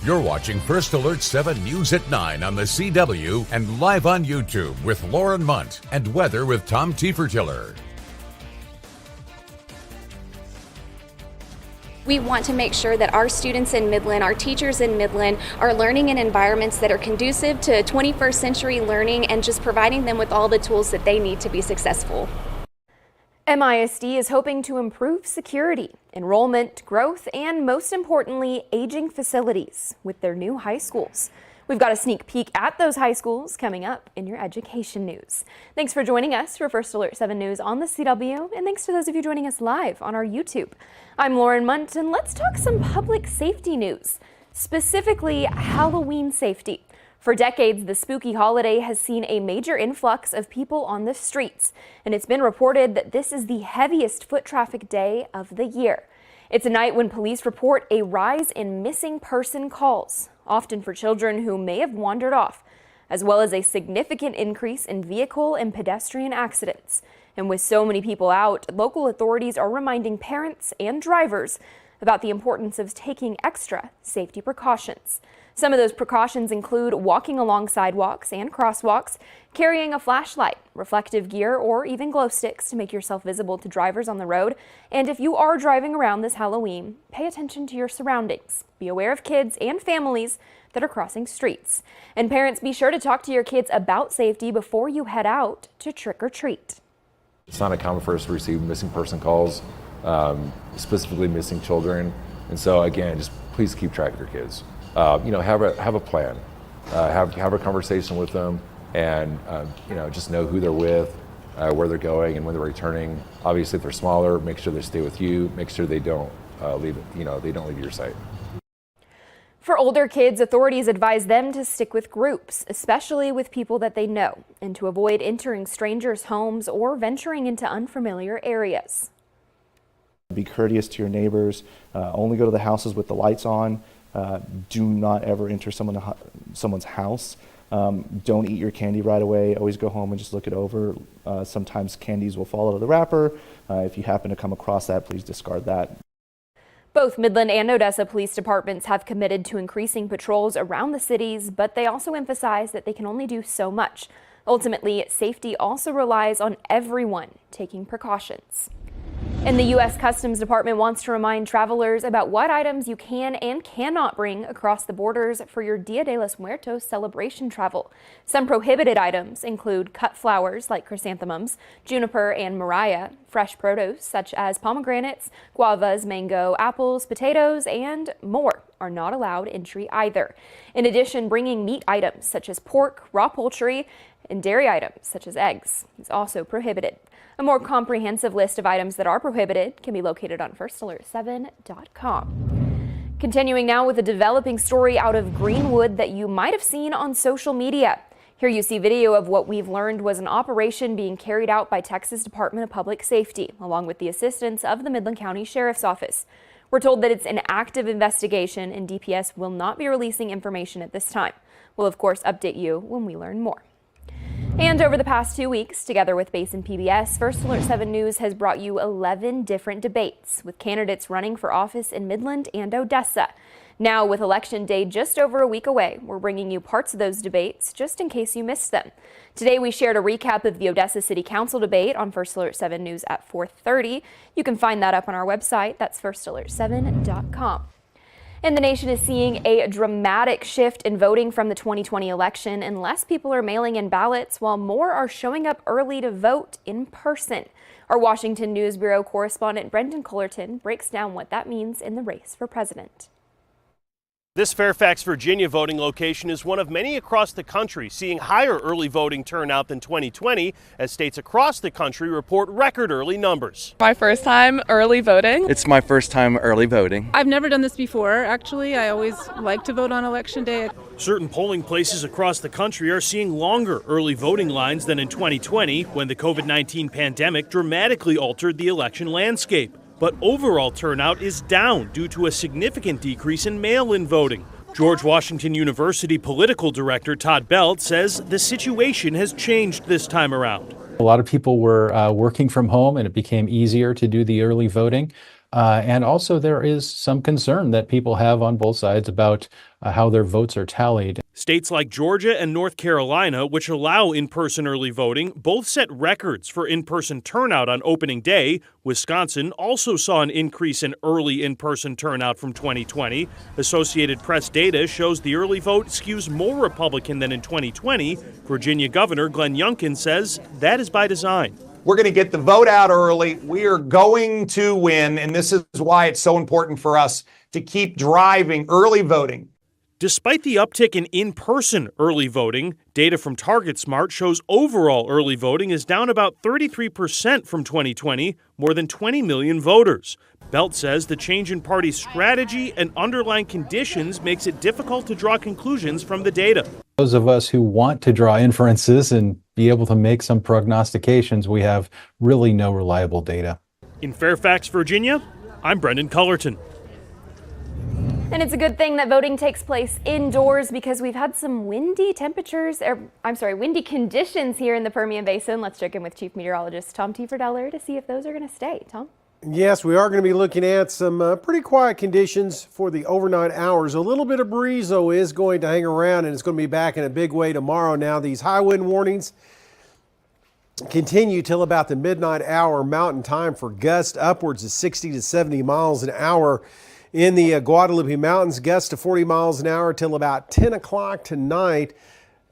You're watching First Alert 7 News at 9 on the CW and live on YouTube with Lauren Munt and weather with Tom Tiefertiller. We want to make sure that our students in Midland, our teachers in Midland, are learning in environments that are conducive to 21st century learning and just providing them with all the tools that they need to be successful. MISD is hoping to improve security, enrollment, growth, and most importantly, aging facilities with their new high schools. We've got a sneak peek at those high schools coming up in your education news. Thanks for joining us for First Alert 7 News on the CW, and thanks to those of you joining us live on our YouTube. I'm Lauren Munt, and let's talk some public safety news, specifically Halloween safety. For decades, the spooky holiday has seen a major influx of people on the streets, and it's been reported that this is the heaviest foot traffic day of the year. It's a night when police report a rise in missing person calls, often for children who may have wandered off, as well as a significant increase in vehicle and pedestrian accidents. And with so many people out, local authorities are reminding parents and drivers about the importance of taking extra safety precautions. Some of those precautions include walking along sidewalks and crosswalks, carrying a flashlight, reflective gear, or even glow sticks to make yourself visible to drivers on the road. And if you are driving around this Halloween, pay attention to your surroundings. Be aware of kids and families that are crossing streets. And parents, be sure to talk to your kids about safety before you head out to trick or treat. It's not uncommon for us to receive missing person calls, specifically missing children. And so again, just please keep track of your kids. Have a plan, have a conversation with them, and just know who they're with, where they're going, and when they're returning. Obviously, if they're smaller, make sure they stay with you. Make sure they don't leave your sight. For older kids, authorities advise them to stick with groups, especially with people that they know, and to avoid entering strangers' homes or venturing into unfamiliar areas. Be courteous to your neighbors. Only go to the houses with the lights on. Do not ever enter someone's house. Don't eat your candy right away. Always go home and just look it over. Sometimes candies will fall out of the wrapper. If you happen to come across that, please discard that. Both Midland and Odessa police departments have committed to increasing patrols around the cities, but they also emphasize that they can only do so much. Ultimately, safety also relies on everyone taking precautions. And the U.S. Customs Department wants to remind travelers about what items you can and cannot bring across the borders for your Dia de los Muertos celebration travel. Some prohibited items include cut flowers like chrysanthemums, juniper and mariah, fresh produce such as pomegranates, guavas, mango, apples, potatoes, and more are not allowed entry either. In addition, bringing meat items such as pork, raw poultry, and dairy items such as eggs is also prohibited. A more comprehensive list of items that are prohibited can be located on firstalert7.com. Continuing now with a developing story out of Greenwood that you might have seen on social media. Here you see video of what we've learned was an operation being carried out by Texas Department of Public Safety, along with the assistance of the Midland County Sheriff's Office. We're told that it's an active investigation and DPS will not be releasing information at this time. We'll of course update you when we learn more. And over the past 2 weeks, together with Basin PBS, First Alert 7 News has brought you 11 different debates with candidates running for office in Midland and Odessa. Now, with Election Day just over a week away, we're bringing you parts of those debates just in case you missed them. Today, we shared a recap of the Odessa City Council debate on First Alert 7 News at 4:30. You can find that up on our website. That's firstalert7.com. And the nation is seeing a dramatic shift in voting from the 2020 election, and less people are mailing in ballots while more are showing up early to vote in person. Our Washington News Bureau correspondent Brendan Cullerton breaks down what that means in the race for president. This Fairfax, Virginia voting location is one of many across the country seeing higher early voting turnout than 2020 as states across the country report record early numbers. My first time early voting. It's my first time early voting. I've never done this before, actually. I always like to vote on Election Day. Certain polling places across the country are seeing longer early voting lines than in 2020 when the COVID-19 pandemic dramatically altered the election landscape. But overall turnout is down due to a significant decrease in mail-in voting. George Washington University political director Todd Belt says the situation has changed this time around. A lot of people were working from home and it became easier to do the early voting. And also there is some concern that people have on both sides about how their votes are tallied. States like Georgia and North Carolina, which allow in-person early voting, both set records for in-person turnout on opening day. Wisconsin also saw an increase in early in-person turnout from 2020. Associated Press data shows the early vote skews more Republican than in 2020. Virginia Governor Glenn Youngkin says that is by design. We're going to get the vote out early. We are going to win, and this is why it's so important for us to keep driving early voting. Despite the uptick in in-person early voting, data from TargetSmart shows overall early voting is down about 33% from 2020, more than 20 million voters. Belt says the change in party strategy and underlying conditions makes it difficult to draw conclusions from the data. Those of us who want to draw inferences and be able to make some prognostications, we have really no reliable data. In Fairfax, Virginia, I'm Brendan Cullerton. And it's a good thing that voting takes place indoors because we've had some windy conditions here in the Permian Basin. Let's check in with Chief Meteorologist Tom Tieferdeller to see if those are going to stay. Tom? Yes, we are going to be looking at some pretty quiet conditions for the overnight hours. A little bit of breeze, though, is going to hang around, and it's going to be back in a big way tomorrow. Now, these high wind warnings continue till about the midnight hour mountain time for gusts upwards of 60 to 70 miles an hour. In the Guadalupe Mountains, gusts to 40 miles an hour till about 10 o'clock tonight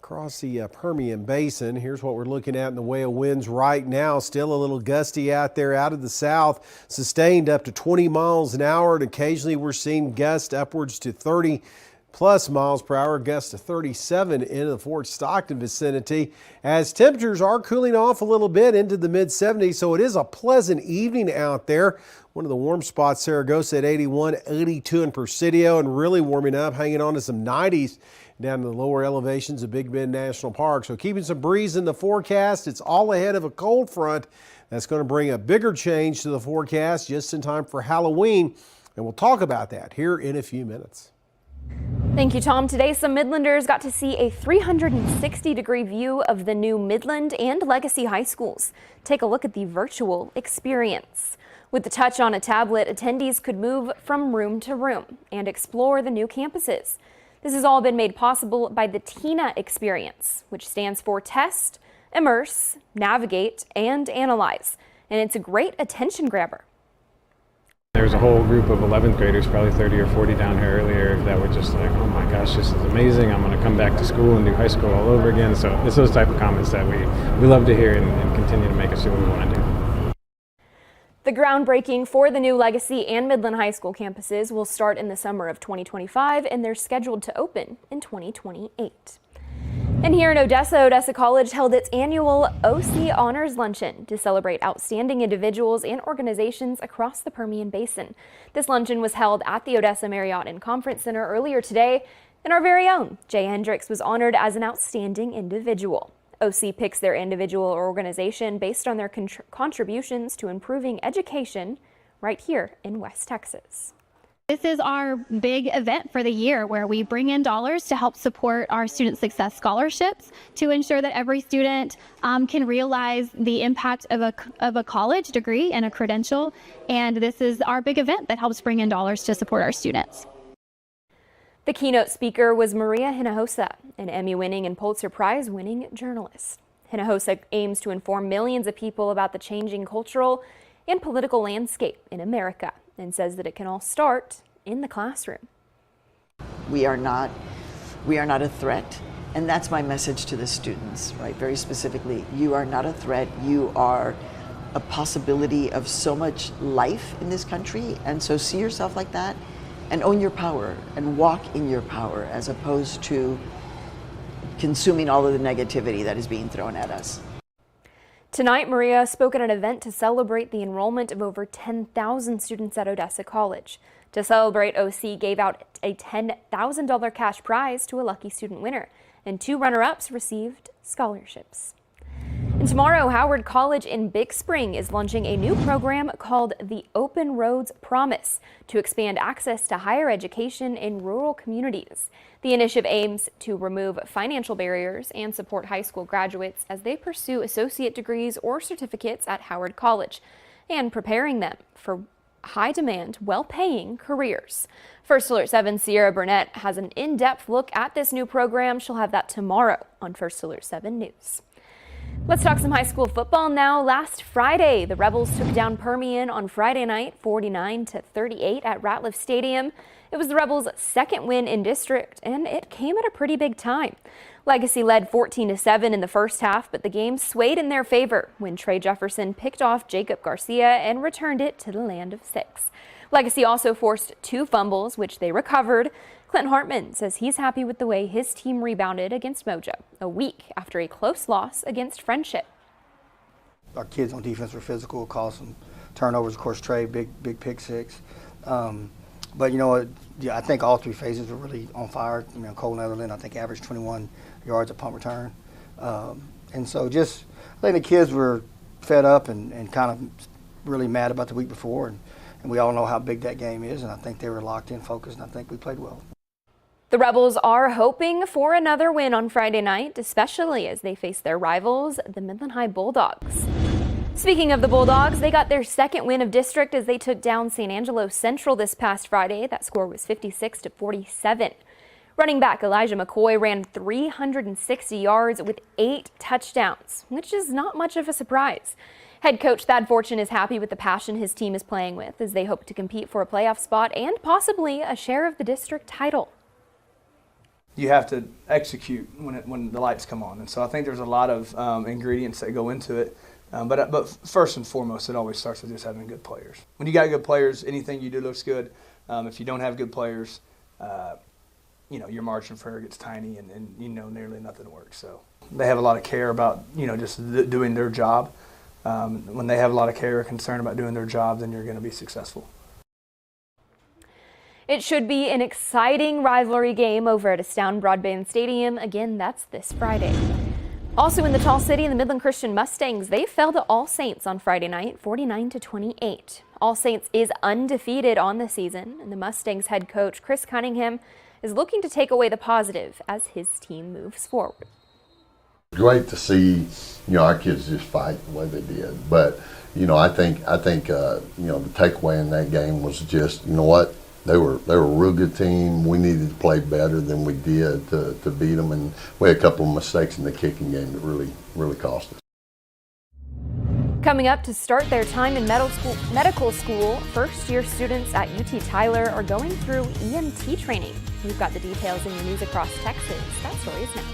across the Permian Basin. Here's what we're looking at in the way of winds right now. Still a little gusty out there out of the south, sustained up to 20 miles an hour. And occasionally we're seeing gusts upwards to 30 plus miles per hour, gusts to 37 in the Fort Stockton vicinity, as temperatures are cooling off a little bit into the mid 70s. So it is a pleasant evening out there. One of the warm spots, Saragossa at 81, 82 in Presidio, and really warming up, hanging on to some 90s down in the lower elevations of Big Bend National Park. So keeping some breeze in the forecast. It's all ahead of a cold front that's going to bring a bigger change to the forecast just in time for Halloween. And we'll talk about that here in a few minutes. Thank you, Tom. Today, some Midlanders got to see a 360-degree view of the new Midland and Legacy high schools. Take a look at the virtual experience. With the touch on a tablet, attendees could move from room to room and explore the new campuses. This has all been made possible by the TINA experience, which stands for Test, Immerse, Navigate, and Analyze. And it's a great attention grabber. There's a whole group of 11th graders, probably 30 or 40 down here earlier, that were just like, oh my gosh, this is amazing. I'm going to come back to school and do high school all over again. So it's those type of comments that we love to hear and continue to make us do what we want to do. The groundbreaking for the new Legacy and Midland High School campuses will start in the summer of 2025, and they're scheduled to open in 2028. And here in Odessa, Odessa College held its annual OC Honors Luncheon to celebrate outstanding individuals and organizations across the Permian Basin. This luncheon was held at the Odessa Marriott and Conference Center earlier today, and our very own Jay Hendricks was honored as an outstanding individual. OC picks their individual or organization based on their contributions to improving education right here in West Texas. This is our big event for the year where we bring in dollars to help support our student success scholarships to ensure that every student can realize the impact of a college degree and a credential. And this is our big event that helps bring in dollars to support our students. The keynote speaker was Maria Hinojosa, an Emmy-winning and Pulitzer Prize-winning journalist. Hinojosa aims to inform millions of people about the changing cultural and political landscape in America and says that it can all start in the classroom. We are not a threat, and that's my message to the students, right? Very specifically, you are not a threat. You are a possibility of so much life in this country, and so see yourself like that. And own your power and walk in your power as opposed to consuming all of the negativity that is being thrown at us. Tonight, Maria spoke at an event to celebrate the enrollment of over 10,000 students at Odessa College. To celebrate, OC gave out a $10,000 cash prize to a lucky student winner, and 2 runner-ups received scholarships. And tomorrow, Howard College in Big Spring is launching a new program called the Open Roads Promise to expand access to higher education in rural communities. The initiative aims to remove financial barriers and support high school graduates as they pursue associate degrees or certificates at Howard College and preparing them for high demand, well-paying careers. First Alert 7 Sierra Burnett has an in-depth look at this new program. She'll have that tomorrow on First Alert 7 News. Let's talk some high school football now. Last Friday, the Rebels took down Permian on Friday night, 49-38 at Ratliff Stadium. It was the Rebels' second win in district, and it came at a pretty big time. Legacy led 14-7 in the first half, but the game swayed in their favor when Trey Jefferson picked off Jacob Garcia and returned it to the land of 6. Legacy also forced 2 fumbles, which they recovered. Clint Hartman says he's happy with the way his team rebounded against Mojo, a week after a close loss against Friendship. Our kids on defense were physical, caused some turnovers. Of course, Trey, big pick 6. But, you know, yeah, I think all 3 phases were really on fire. You know, Cole Netherland, I think, averaged 21 yards a punt return. And so just, I think the kids were fed up and kind of really mad about the week before. And we all know how big that game is. And I think they were locked in, focused, and I think we played well. The Rebels are hoping for another win on Friday night, especially as they face their rivals, the Midland High Bulldogs. Speaking of the Bulldogs, they got their second win of district as they took down San Angelo Central this past Friday. That score was 56-47. Running back Elijah McCoy ran 360 yards with 8 touchdowns, which is not much of a surprise. Head coach Thad Fortune is happy with the passion his team is playing with as they hope to compete for a playoff spot and possibly a share of the district title. You have to execute when the lights come on, and so I think there's a lot of ingredients that go into it. But first and foremost, it always starts with just having good players. When you got good players, anything you do looks good. If you don't have good players, you know, your margin for error gets tiny, and you know, nearly nothing works. So they have a lot of care about, you know, just doing their job. When they have a lot of care or concern about doing their job, then you're going to be successful. It should be an exciting rivalry game over at Astound Broadband Stadium. Again, that's this Friday. Also in the Tall City, the Midland Christian Mustangs, they fell to All Saints on Friday night, 49-28. All Saints is undefeated on the season, and the Mustangs head coach Chris Cunningham is looking to take away the positive as his team moves forward. Great to see, you know, our kids just fight the way they did. But, you know, I think you know, the takeaway in that game was just, you know what, they were a real good team. We needed to play better than we did to beat them, and we had a couple of mistakes in the kicking game that really cost us. Coming up to start their time in medical school, first-year students at UT Tyler are going through EMT training. We've got the details in your News Across Texas. That story is next.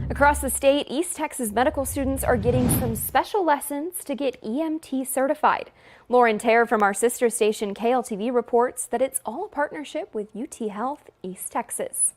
Across the state, East Texas medical students are getting some special lessons to get EMT certified. Lauren Terr from our sister station KLTV reports that it's all a partnership with UT Health East Texas.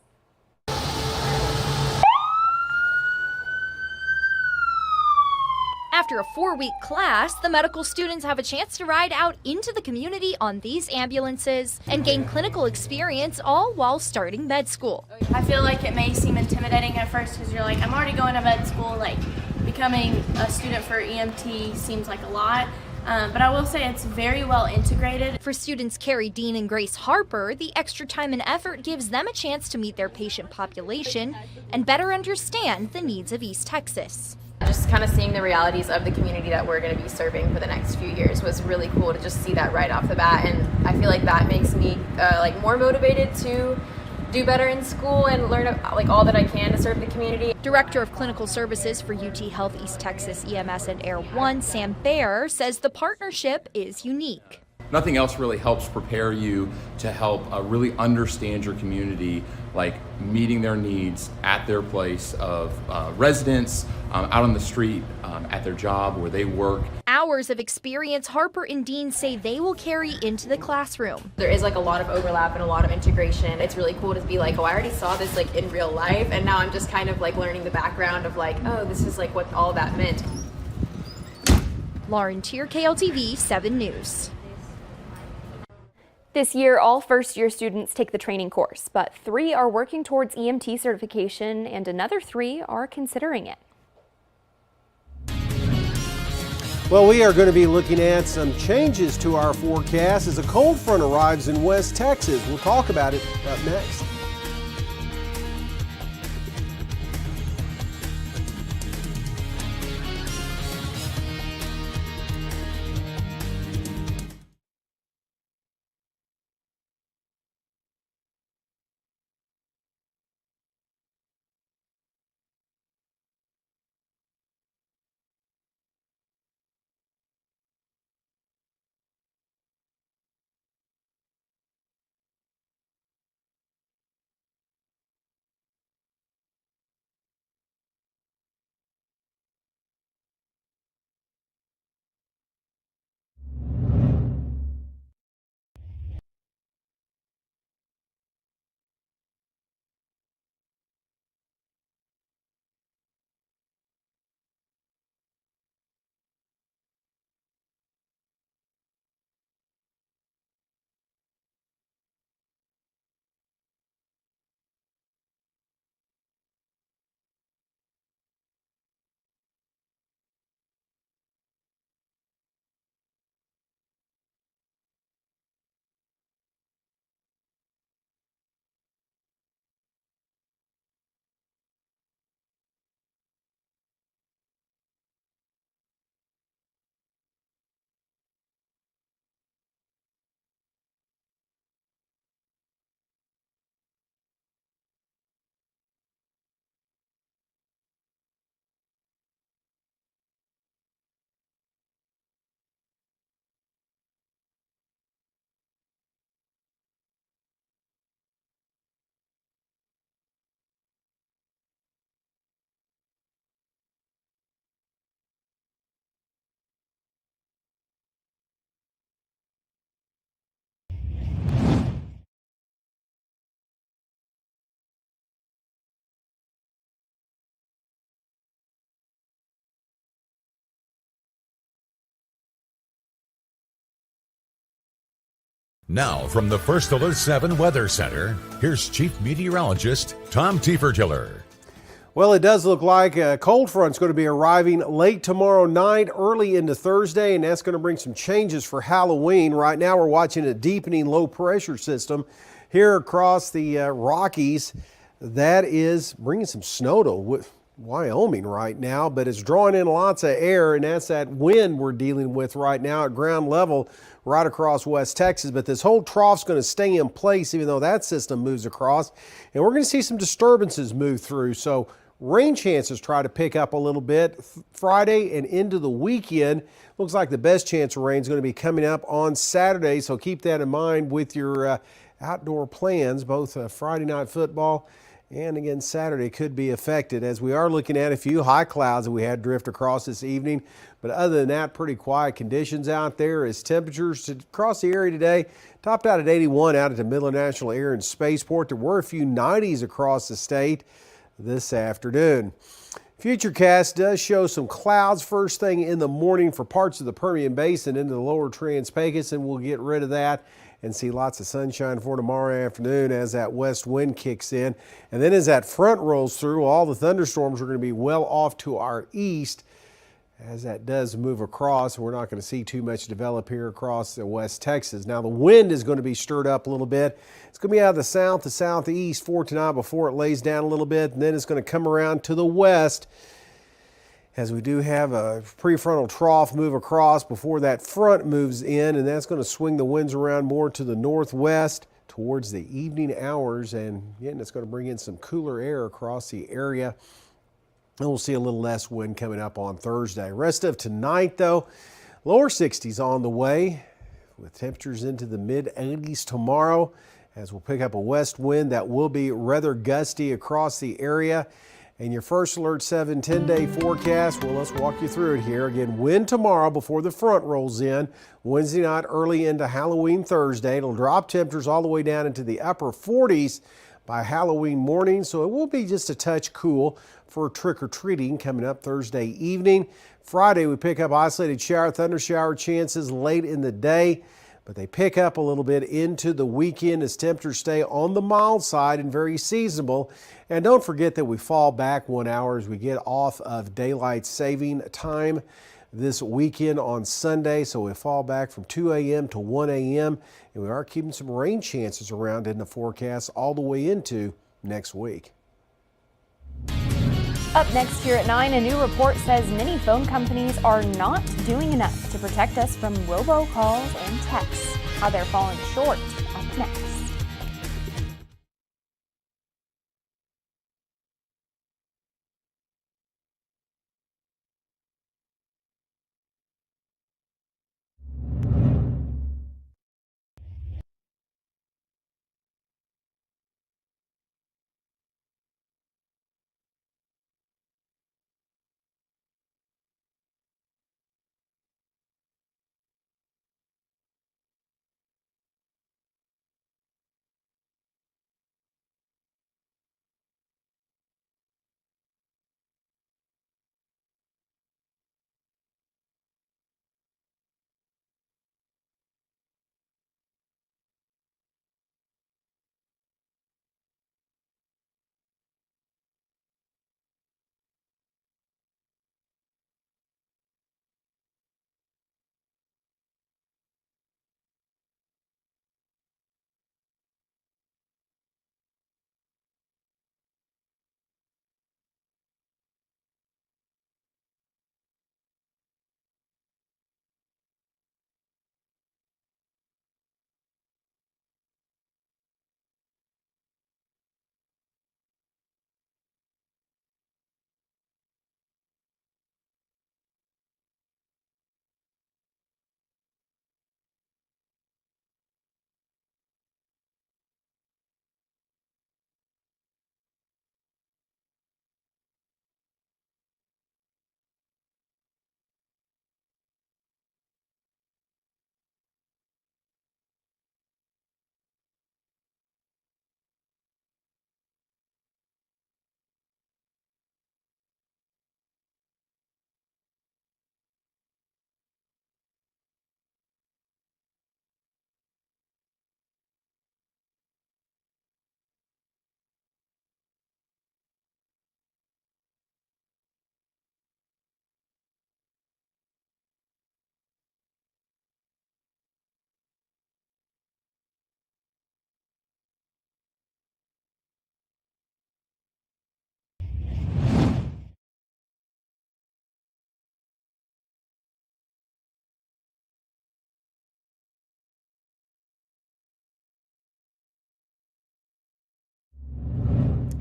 After a 4-week class, the medical students have a chance to ride out into the community on these ambulances and gain clinical experience, all while starting med school. I feel like it may seem intimidating at first because you're like, I'm already going to med school, like becoming a student for EMT seems like a lot. But I will say it's very well integrated. For students Carrie Dean and Grace Harper, the extra time and effort gives them a chance to meet their patient population and better understand the needs of East Texas. Just kind of seeing the realities of the community that we're going to be serving for the next few years was really cool to just see that right off the bat, and I feel like that makes me more motivated to do better in school and learn all that I can to serve the community. Director of Clinical Services for UT Health East Texas EMS and Air One, Sam Baer, says the partnership is unique. Nothing else really helps prepare you to help really understand your community, like meeting their needs at their place of residence, out on the street, at their job where they work. Hours of experience Harper and Dean say they will carry into the classroom. There is a lot of overlap and a lot of integration. It's really cool to be like, oh, I already saw this in real life, and now I'm just kind of learning the background of oh, this is what all that meant. Lauren Terr, KLTV 7 News. This year, all first-year students take the training course, but 3 are working towards EMT certification and another 3 are considering it. Well, we are going to be looking at some changes to our forecast as a cold front arrives in West Texas. We'll talk about it up next. Now, from the First Alert 7 Weather Center, here's Chief Meteorologist Tom Tiefertiller. Well, it does look like a cold front's going to be arriving late tomorrow night, early into Thursday, and that's going to bring some changes for Halloween. Right now, we're watching a deepening low pressure system here across the Rockies. That is bringing some snow to Wyoming right now, but it's drawing in lots of air, and that's that wind we're dealing with right now at ground level right across West Texas. But this whole trough's going to stay in place even though that system moves across, and we're going to see some disturbances move through. So rain chances try to pick up a little bit Friday and into the weekend. Looks like the best chance of rain is going to be coming up on Saturday, so keep that in mind with your outdoor plans, both Friday night football And again, Saturday could be affected as we are looking at a few high clouds that we had drift across this evening. But other than that, pretty quiet conditions out there as temperatures across the area today topped out at 81 out at the Midland National Air and Spaceport. There were a few 90s across the state this afternoon. Futurecast does show some clouds first thing in the morning for parts of the Permian Basin into the lower Trans-Pecos, and we'll get rid of that and see lots of sunshine for tomorrow afternoon as that west wind kicks in. And then as that front rolls through, all the thunderstorms are going to be well off to our east. As that does move across, we're not going to see too much develop here across West Texas. Now the wind is going to be stirred up a little bit. It's going to be out of the south to southeast for tonight before it lays down a little bit, and then it's going to come around to the west as we do have a prefrontal trough move across before that front moves in, and that's going to swing the winds around more to the northwest towards the evening hours, and again, it's going to bring in some cooler air across the area. And we'll see a little less wind coming up on Thursday. Rest of tonight, though, lower 60s on the way with temperatures into the mid-80s tomorrow as we'll pick up a west wind that will be rather gusty across the area. And your first alert 7-10-day forecast, well, let's walk you through it here. Again, wind tomorrow before the front rolls in. Wednesday night early into Halloween Thursday. It'll drop temperatures all the way down into the upper 40s by Halloween morning, so it will be just a touch cool for trick-or-treating coming up Thursday evening. Friday, we pick up isolated thunder shower chances late in the day, but they pick up a little bit into the weekend as temperatures stay on the mild side and very seasonable. And don't forget that we fall back 1 hour as we get off of daylight saving time this weekend on Sunday. So we fall back from 2 a.m. to 1 a.m. and we are keeping some rain chances around in the forecast all the way into next week. Up next here at 9, a new report says many phone companies are not doing enough to protect us from robocalls and texts. How they're falling short. Up next.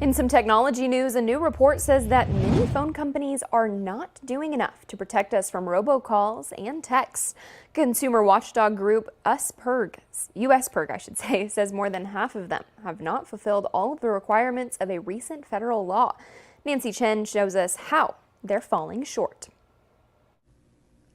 In some technology news, a new report says that many phone companies are not doing enough to protect us from robocalls and texts. Consumer watchdog group USPIRG, says more than half of them have not fulfilled all of the requirements of a recent federal law. Nancy Chen shows us how they're falling short.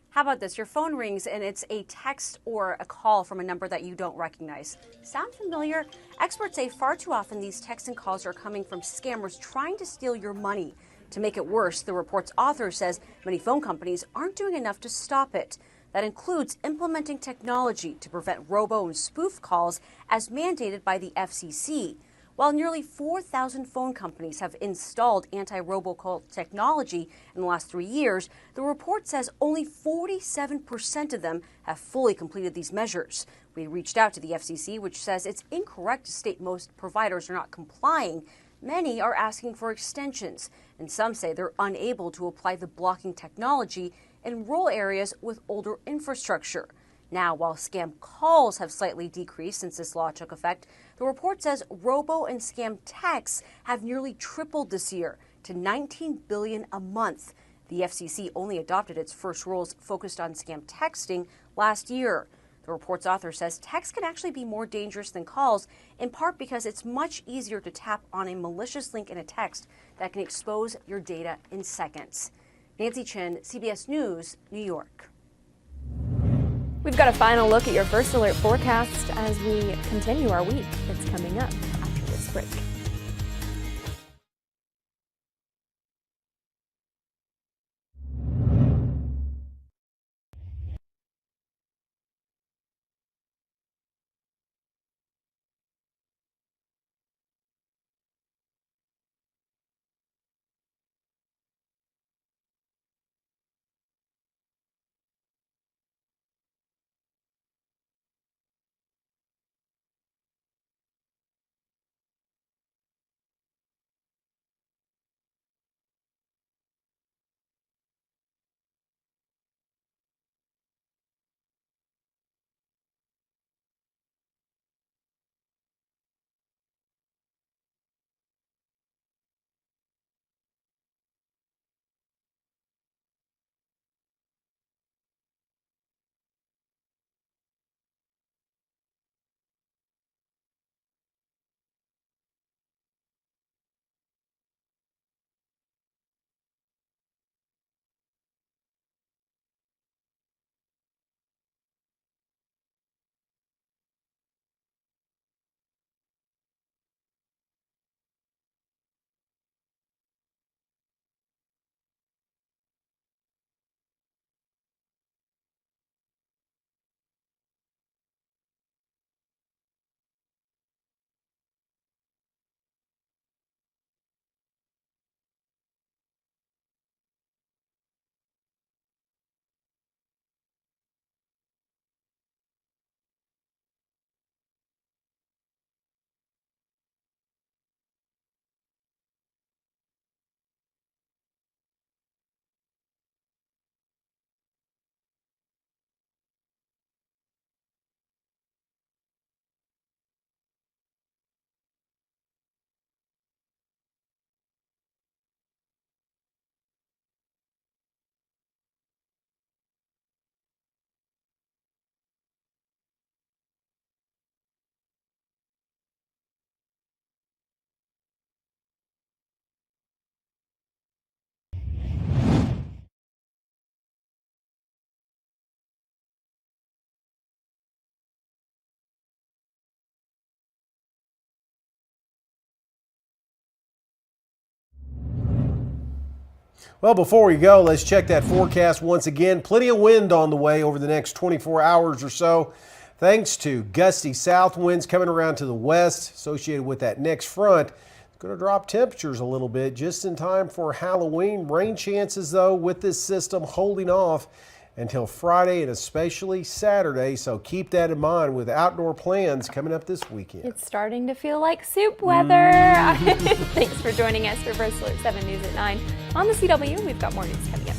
How about this? Your phone rings and it's a text or a call from a number that you don't recognize. Sound familiar? Experts say far too often these texts and calls are coming from scammers trying to steal your money. To make it worse, the report's author says many phone companies aren't doing enough to stop it. That includes implementing technology to prevent robo and spoof calls as mandated by the FCC. While nearly 4,000 phone companies have installed anti-robocall technology in the last 3 years, the report says only 47% of them have fully completed these measures. We reached out to the FCC, which says it's incorrect to state most providers are not complying. Many are asking for extensions, and some say they're unable to apply the blocking technology in rural areas with older infrastructure. Now, while scam calls have slightly decreased since this law took effect, the report says robo and scam texts have nearly tripled this year to 19 billion a month. The FCC only adopted its first rules focused on scam texting last year. The report's author says text can actually be more dangerous than calls, in part because it's much easier to tap on a malicious link in a text that can expose your data in seconds. Nancy Chen, CBS News, New York. We've got a final look at your First Alert forecast as we continue our week. It's coming up after this break. Well, before we go, let's check that forecast once again. Plenty of wind on the way over the next 24 hours or so, thanks to gusty south winds coming around to the west associated with that next front. It's going to drop temperatures a little bit just in time for Halloween. Rain chances, though, with this system holding off until Friday and especially Saturday, so keep that in mind with outdoor plans coming up this weekend. It's starting to feel like soup weather. Thanks for joining us for First Alert 7 News at 9. On the CW, we've got more news coming up.